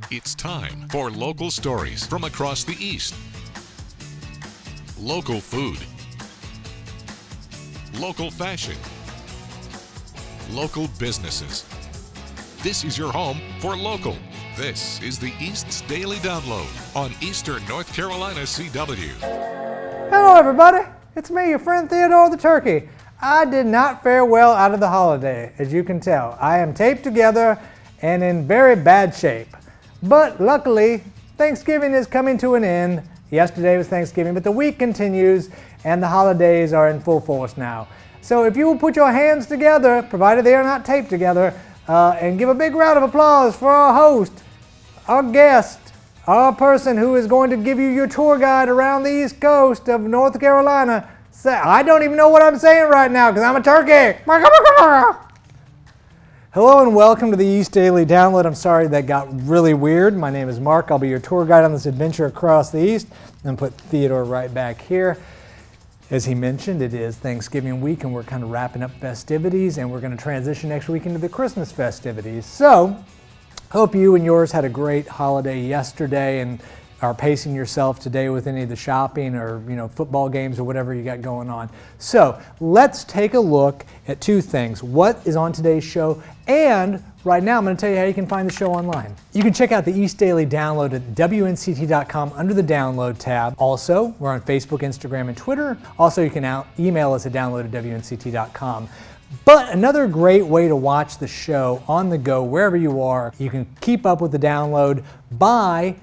It's time for local stories from across the East. Local food. Local fashion. Local businesses. This is your home for local. This is the East's Daily Download on Eastern North Carolina CW. Hello everybody, it's me, your friend Theodore the Turkey. I did not fare well out of the holiday, as you can tell. I am taped together and in very bad shape. But luckily, Thanksgiving is coming to an end. Yesterday was Thanksgiving, but the week continues and the holidays are in full force now. So if you will put your hands together, provided they are not taped together, and give a big round of applause for our host, our guest, our person who is going to give you your tour guide around the East Coast of North Carolina. I don't even know what I'm saying right now because I'm a turkey. Hello and welcome to the East Daily Download. I'm sorry that got really weird. My name is Mark. I'll be your tour guide on this adventure across the East. And put Theodore right back here. As he mentioned, it is Thanksgiving week and we're kind of wrapping up festivities and we're going to transition next week into the Christmas festivities. So, hope you and yours had a great holiday yesterday and are pacing yourself today with any of the shopping or football games or whatever you got going on. So let's take a look at two things. What is on today's show, and right now I'm going to tell you how you can find the show online. You can check out the East Daily Download at WNCT.com under the Download tab. Also, we're on Facebook, Instagram, and Twitter. Also, you can email us at download@WNCT.com. But another great way to watch the show on the go, wherever you are, you can keep up with the download by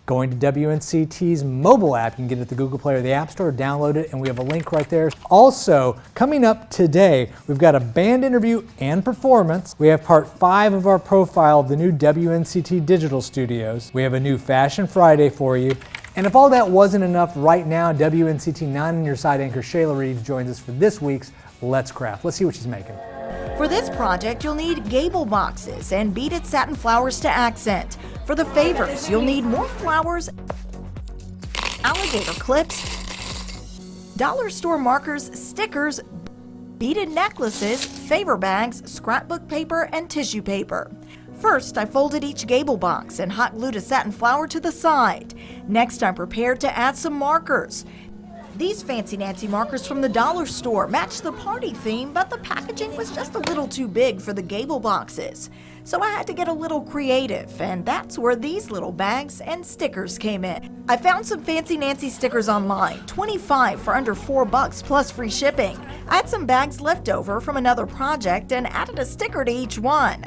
going to WNCT's mobile app. You can get it at the Google Play or the App Store, download it, and we have a link right there. Also, coming up today, we've got a band interview and performance. We have part 5 of our profile of the new WNCT Digital Studios. We have a new Fashion Friday for you. And if all that wasn't enough, right now, WNCT 9 and your side anchor Shayla Reeves joins us for this week's Let's Craft. Let's see what she's making. For this project, you'll need gable boxes and beaded satin flowers to accent. For the favors, you'll need more flowers, alligator clips, dollar store markers, stickers, beaded necklaces, favor bags, scrapbook paper, and tissue paper. First, I folded each gable box and hot glued a satin flower to the side. Next, I prepared to add some markers. These Fancy Nancy markers from the dollar store match the party theme, but the packaging was just a little too big for the gable boxes. So I had to get a little creative, and that's where these little bags and stickers came in. I found some Fancy Nancy stickers online, 25 for under $4 plus free shipping. I had some bags left over from another project and added a sticker to each one.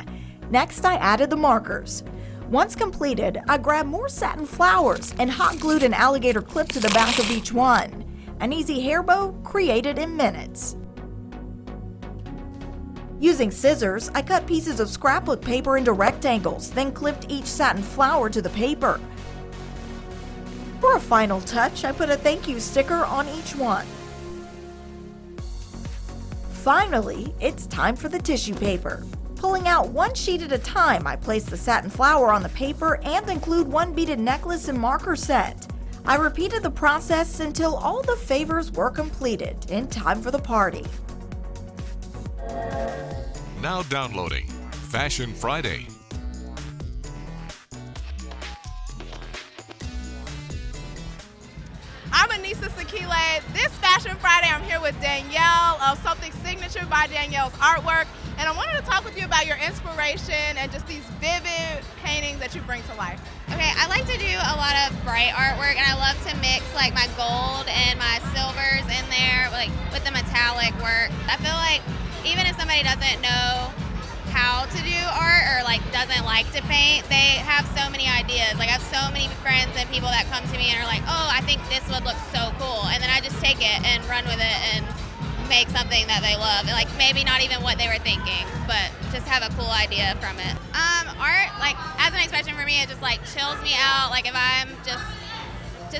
Next, I added the markers. Once completed, I grabbed more satin flowers and hot glued an alligator clip to the back of each one. An easy hair bow created in minutes. Using scissors, I cut pieces of scrapbook paper into rectangles, then clipped each satin flower to the paper. For a final touch, I put a thank you sticker on each one. Finally, it's time for the tissue paper. Pulling out one sheet at a time, I place the satin flower on the paper and include one beaded necklace and marker set. I repeated the process until all the favors were completed in time for the party. Now downloading Fashion Friday. I'm Anissa Sakile. This Fashion Friday, I'm here with Danielle of Something Signature by Danielle's Artwork. And I wanted to talk with you about your inspiration and just these vivid paintings that you bring to life. Okay, I like to do a lot of bright artwork, and I love to mix like my gold and my silvers in there, like with the metallic work. I feel like even if somebody doesn't know how to do art or like doesn't like to paint, they have so many ideas. Like I have so many friends and people that come to me and are like, oh, I think this would look so cool. And then I just take it and run with it and make something that they love. And like maybe not even what they were thinking, but just have a cool idea from it. Art, like as an expression for me, it just like chills me out. Like if I'm just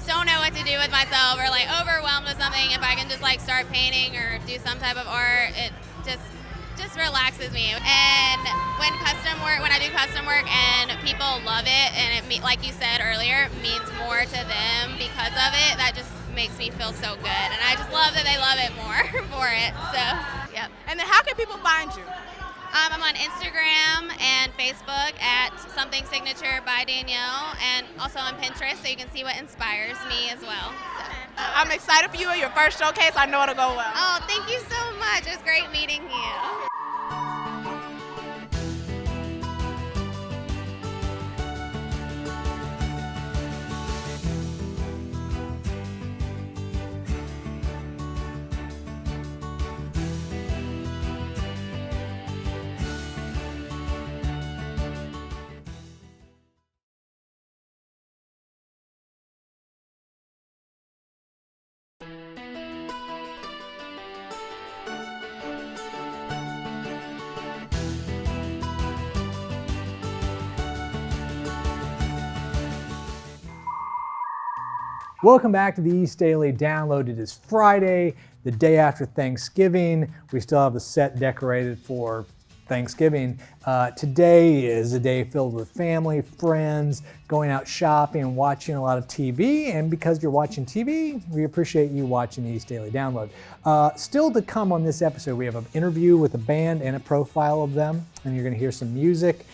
don't know what to do with myself or like overwhelmed with something, if I can just like start painting or do some type of art, it just relaxes me. And when I do custom work and people love it, and it like you said earlier, means more to them because of it, that just makes me feel so good. And I just love that they love it more for it. So, yep. And then how can people find you? I'm on Instagram and Facebook at Something Signature by Danielle, and also on Pinterest, so you can see what inspires me as well. So. I'm excited for you and your first showcase. I know it'll go well. Oh, thank you so much. It was great meeting you. Welcome back to the East Daily Download. It is Friday, the day after Thanksgiving. We still have the set decorated for Thanksgiving. Today is a day filled with family, friends, going out shopping and watching a lot of TV. And because you're watching TV, we appreciate you watching the East Daily Download. Still to come on this episode, we have an interview with a band and a profile of them, and you're going to hear some music.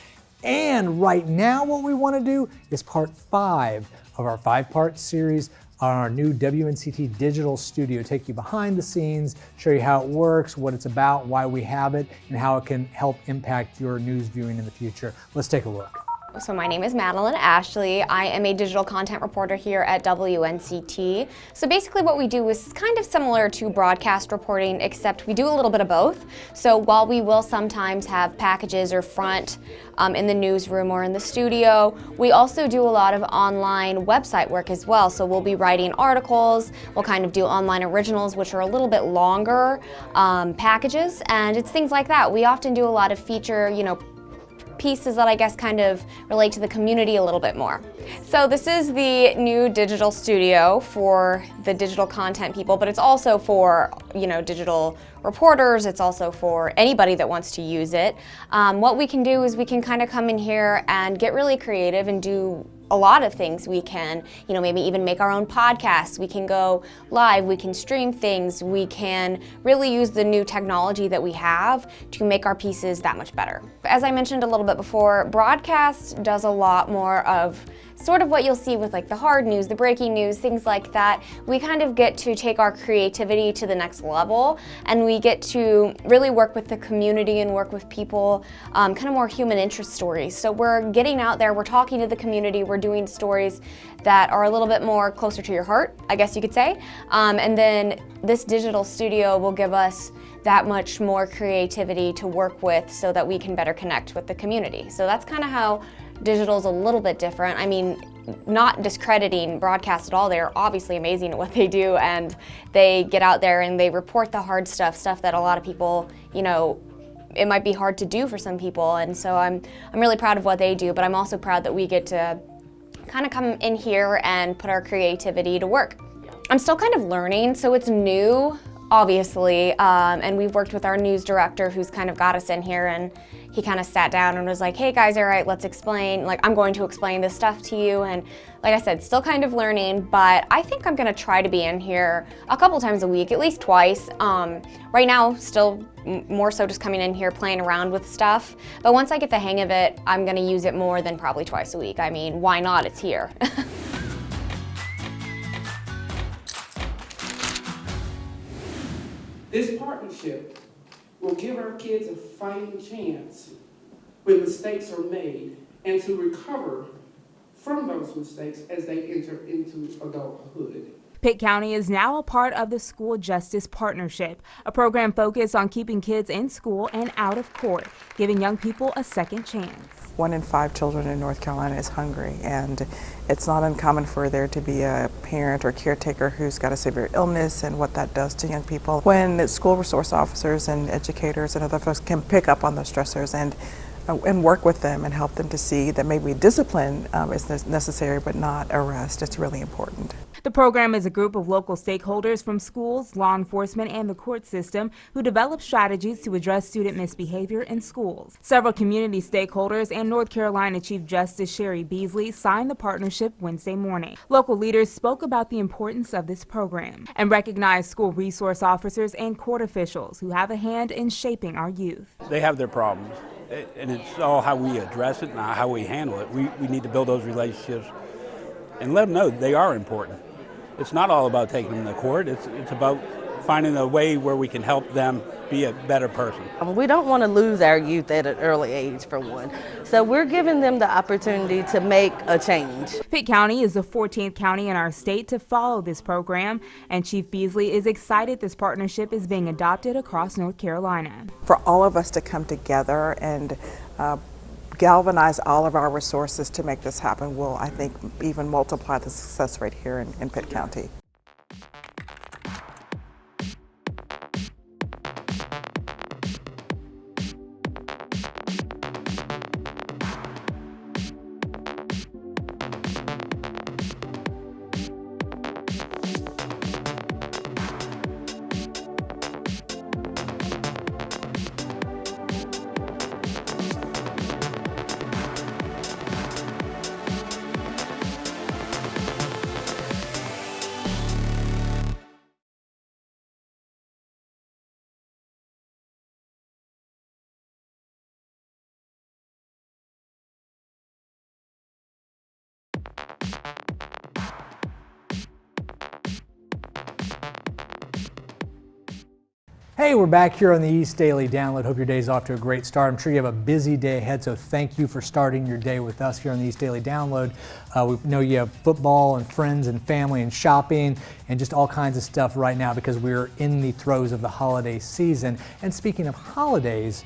And right now what we want to do is part 5 of our 5-part series on our new WNCT digital studio. Take you behind the scenes, show you how it works, what it's about, why we have it, and how it can help impact your news viewing in the future. Let's take a look. So my name is Madeline Ashley. I am a digital content reporter here at WNCT. So basically what we do is kind of similar to broadcast reporting, except we do a little bit of both. So while we will sometimes have packages or front in the newsroom or in the studio, we also do a lot of online website work as well. So we'll be writing articles, we'll kind of do online originals, which are a little bit longer packages, and it's things like that. We often do a lot of feature, pieces that I guess kind of relate to the community a little bit more. So this is the new digital studio for the digital content people, but it's also for, digital reporters. It's also for anybody that wants to use it. What we can do is we can kind of come in here and get really creative and do a lot of things. We can, maybe even make our own podcasts. We can go live, we can stream things, we can really use the new technology that we have to make our pieces that much better. As I mentioned a little bit before, broadcast does a lot more of sort of what you'll see with like the hard news, the breaking news, things like that. We kind of get to take our creativity to the next level, and we get to really work with the community and work with people, kind of more human interest stories. So we're getting out there, we're talking to the community, we're doing stories that are a little bit more closer to your heart, I guess you could say. And then this digital studio will give us that much more creativity to work with so that we can better connect with the community. So that's kind of how digital's a little bit different. I mean, not discrediting broadcast at all. They're obviously amazing at what they do, and they get out there and they report the hard stuff that a lot of people, it might be hard to do for some people. And so I'm really proud of what they do, but I'm also proud that we get to kind of come in here and put our creativity to work. I'm still kind of learning, so it's new, obviously, and we've worked with our news director who's kind of got us in here, and he kind of sat down and was like, hey guys, all right, let's explain, I'm going to explain this stuff to you. And like I said, still kind of learning, but I think I'm gonna try to be in here a couple times a week, at least twice. Right now, still more so just coming in here playing around with stuff. But once I get the hang of it, I'm gonna use it more than probably twice a week. I mean, why not? It's here. This partnership will give our kids a fighting chance when mistakes are made and to recover from those mistakes as they enter into adulthood. Pitt County is now a part of the School Justice Partnership, a program focused on keeping kids in school and out of court, giving young people a second chance. 1 in 5 children in North Carolina is hungry, and it's not uncommon for there to be a parent or caretaker who's got a severe illness and what that does to young people. When school resource officers and educators and other folks can pick up on those stressors and work with them and help them to see that maybe discipline is necessary but not arrest, it's really important. The program is a group of local stakeholders from schools, law enforcement, and the court system who develop strategies to address student misbehavior in schools. Several community stakeholders and North Carolina Chief Justice Sherry Beasley signed the partnership Wednesday morning. Local leaders spoke about the importance of this program and recognized school resource officers and court officials who have a hand in shaping our youth. They have their problems, and it's all how we address it and how we handle it. We need to build those relationships and let them know they are important. It's not all about taking them to court. It's about finding a way where we can help them be a better person. We don't want to lose our youth at an early age, for one. So we're giving them the opportunity to make a change. Pitt County is the 14th county in our state to follow this program, and Chief Beasley is excited this partnership is being adopted across North Carolina. For all of us to come together and galvanize all of our resources to make this happen will, I think, even multiply the success rate here in Pitt County. Hey, we're back here on the East Daily Download. Hope your day's off to a great start. I'm sure you have a busy day ahead, so thank you for starting your day with us here on the East Daily Download. We know you have football and friends and family and shopping and just all kinds of stuff right now because we're in the throes of the holiday season. And speaking of holidays,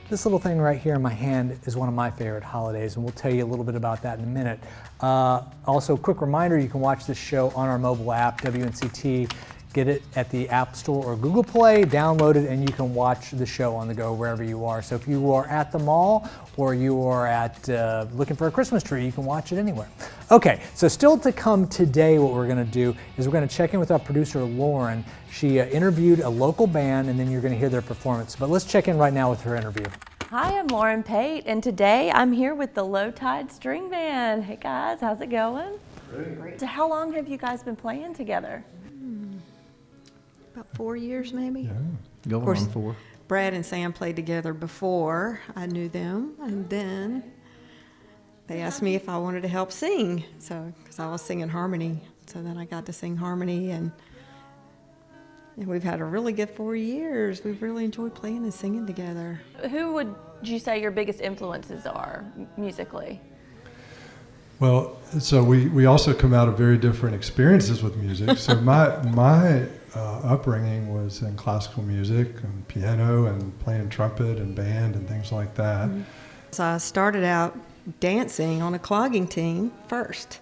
this little thing right here in my hand is one of my favorite holidays, and we'll tell you a little bit about that in a minute. Also, quick reminder, you can watch this show on our mobile app, WNCT. Get it at the App Store or Google Play, download it, and you can watch the show on the go wherever you are. So if you are at the mall or you are at looking for a Christmas tree, you can watch it anywhere. Okay, so still to come today, what we're going to do is we're going to check in with our producer, Lauren. She interviewed a local band, and then you're going to hear their performance. But let's check in right now with her interview. Hi, I'm Lauren Pate, and today I'm here with the Low Tide String Band. Hey guys, how's it going? Great. So how long have you guys been playing together? About 4 years, maybe. Yeah, going on 4. Brad and Sam played together before I knew them, and then they asked me if I wanted to help sing, so because I was singing harmony. So then I got to sing harmony, and we've had a really good 4 years. We've really enjoyed playing and singing together. Who would you say your biggest influences are musically? Well, so we also come out of very different experiences with music. So my upbringing was in classical music and piano and playing trumpet and band and things like that. Mm-hmm. So I started out dancing on a clogging team first.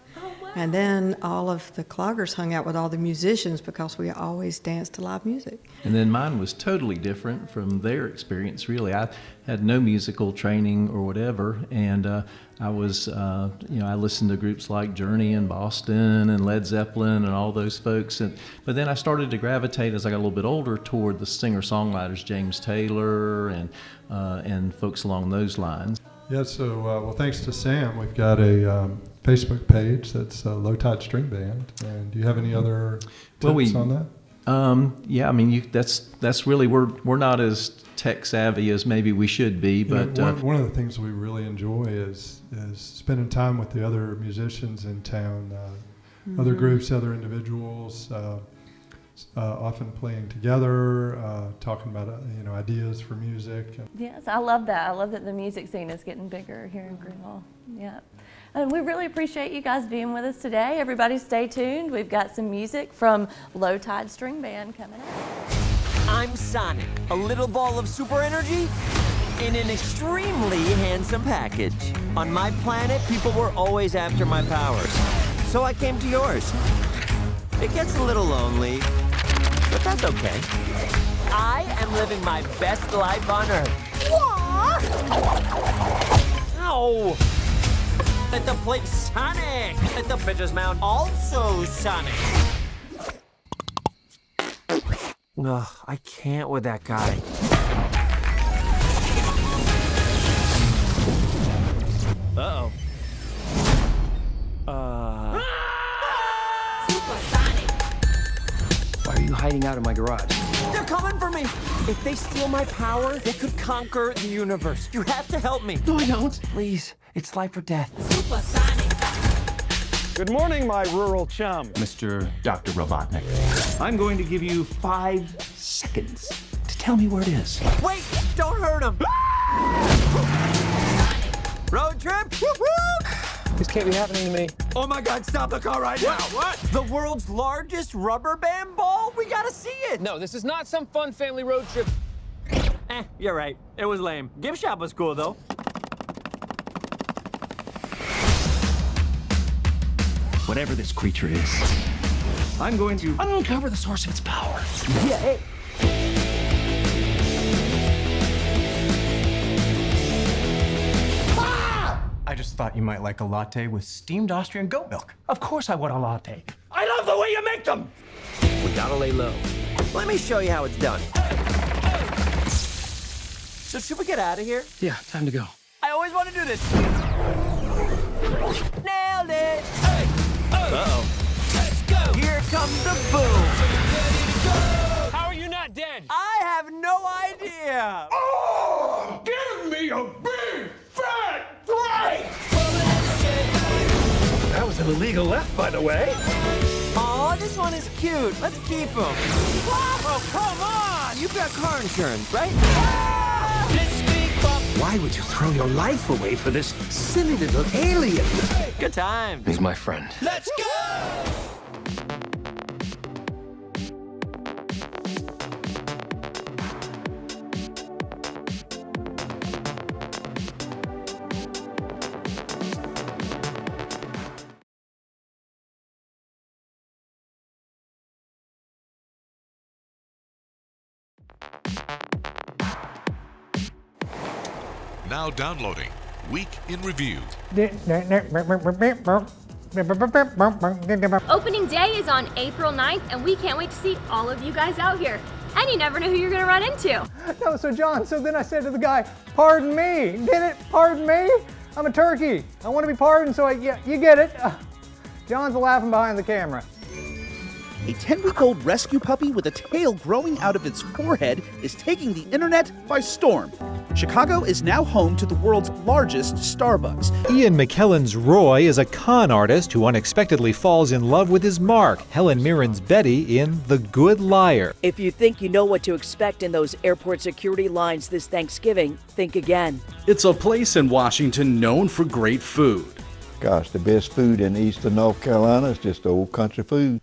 And then all of the cloggers hung out with all the musicians because we always danced to live music. And then mine was totally different from their experience, really. I had no musical training or whatever, and I was, I listened to groups like Journey in Boston and Led Zeppelin and all those folks. But then I started to gravitate as I got a little bit older toward the singer-songwriters, James Taylor and folks along those lines. Yeah, so well, thanks to Sam, we've got a Facebook page that's Low Tide String Band. And do you have any other tips on that? Yeah, I mean, that's really, we're not as tech savvy as maybe we should be, but one of the things we really enjoy is spending time with the other musicians in town, other groups, other individuals, often playing together, talking about ideas for music. Yes, I love that. I love that the music scene is getting bigger here in Greenville. Yeah. And we really appreciate you guys being with us today. Everybody stay tuned. We've got some music from Low Tide String Band coming up. I'm Sonic, a little ball of super energy in an extremely handsome package. On my planet, people were always after my powers, so I came to yours. It gets a little lonely, but that's okay. I am living my best life on Earth. Ow! Let the plate Sonic. Let the pitcher's mound also Sonic. Ugh, I can't with that guy. Uh-oh. Why are you hiding out in my garage? They're coming for me! If they steal my power, they could conquer the universe. You have to help me. No, I don't. Please, it's life or death. Good morning, my rural chum. Mr. Dr. Robotnik. I'm going to give you 5 seconds to tell me where it is. Wait! Don't hurt him! Road trip? This can't be happening to me. Oh my God, stop the car right now! What? The world's largest rubber band ball? We gotta see it! No, this is not some fun family road trip. You're right. It was lame. Gift shop was cool, though. Whatever this creature is, I'm going to uncover the source of its power. Yeah, hey. I just thought you might like a latte with steamed Austrian goat milk. Of course I want a latte. I love the way you make them! We gotta lay low. Let me show you how it's done. So should we get out of here? Yeah, time to go. I always want to do this. Nailed it! Hey! Uh-oh. Let's go! Here comes the boom! How are you not dead? I have no idea! Oh! Give me a big, fat break! That was an illegal left, by the way. Aw, this one is cute. Let's keep him. Oh, come on! You've got car insurance, right? Why would you throw your life away for this silly little alien? Good time. He's my friend. Let's go! Now downloading Week in Review. Opening day is on April 9th, and we can't wait to see all of you guys out here. And you never know who you're going to run into. No, so John, then I said to the guy, pardon me. Get it? Pardon me? I'm a turkey. I want to be pardoned, so yeah, you get it. John's laughing behind the camera. A 10-week-old rescue puppy with a tail growing out of its forehead is taking the internet by storm. Chicago is now home to the world's largest Starbucks. Ian McKellen's Roy is a con artist who unexpectedly falls in love with his mark, Helen Mirren's Betty in The Good Liar. If you think you know what to expect in those airport security lines this Thanksgiving, think again. It's a place in Washington known for great food. Gosh, the best food in eastern North Carolina is just old country food.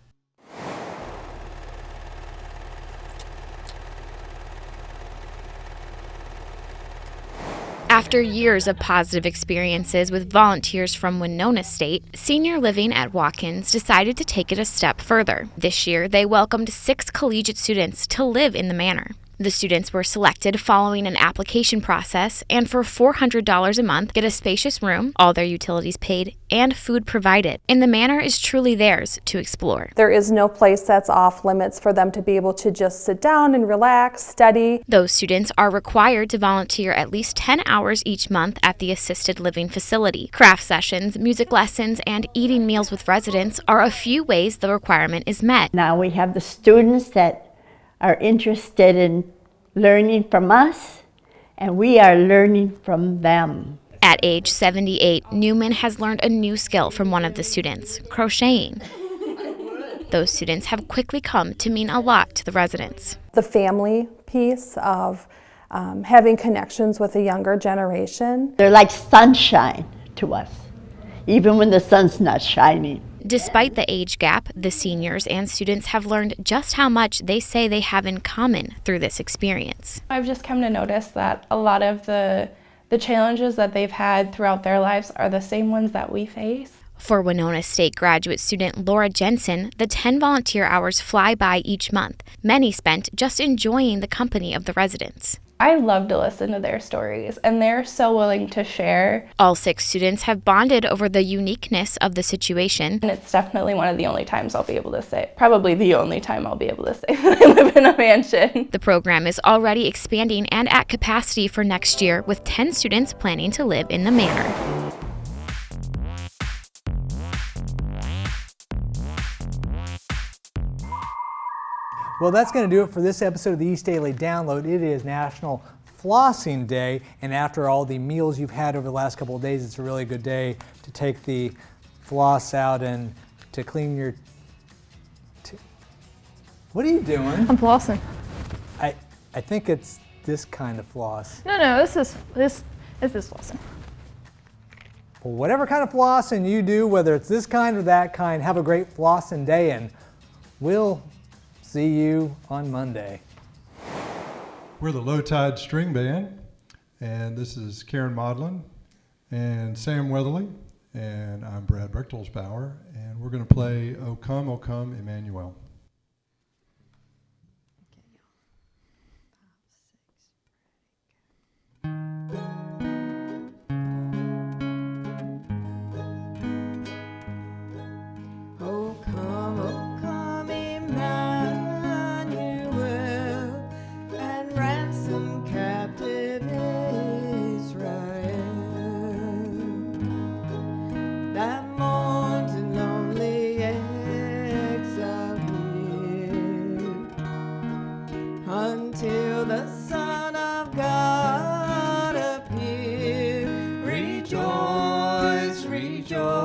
After years of positive experiences with volunteers from Winona State, Senior Living at Watkins decided to take it a step further. This year, they welcomed 6 collegiate students to live in the manor. The students were selected following an application process and for $400 a month get a spacious room, all their utilities paid, and food provided. And the manor is truly theirs to explore. There is no place that's off limits for them to be able to just sit down and relax, study. Those students are required to volunteer at least 10 hours each month at the assisted living facility. Craft sessions, music lessons, and eating meals with residents are a few ways the requirement is met. Now we have the students that are interested in learning from us, and we are learning from them. At age 78, Newman has learned a new skill from one of the students, crocheting. Those students have quickly come to mean a lot to the residents. The family piece of having connections with a younger generation. They're like sunshine to us, even when the sun's not shining. Despite the age gap, the seniors and students have learned just how much they say they have in common through this experience. I've just come to notice that a lot of the challenges that they've had throughout their lives are the same ones that we face. For Winona State graduate student Laura Jensen, the 10 volunteer hours fly by each month, many spent just enjoying the company of the residents. I love to listen to their stories, and they're so willing to share. All 6 students have bonded over the uniqueness of the situation. And it's definitely one of the only times I'll be able to say, probably the only time I'll be able to say that I live in a mansion. The program is already expanding and at capacity for next year, with 10 students planning to live in the manor. Well, that's going to do it for this episode of the East Daily Download. It is National Flossing Day, and after all the meals you've had over the last couple of days, it's a really good day to take the floss out and to clean your What are you doing? I'm flossing. I think it's this kind of floss. No, this is flossing. Well, whatever kind of flossing you do, whether it's this kind or that kind, have a great flossing day, and we'll see you on Monday. We're the Low Tide String Band, and this is Karen Modlin and Sam Weatherly, and I'm Brad Brechtelsbauer, and we're going to play O Come, Emmanuel. Until the Son of God appear, rejoice, rejoice.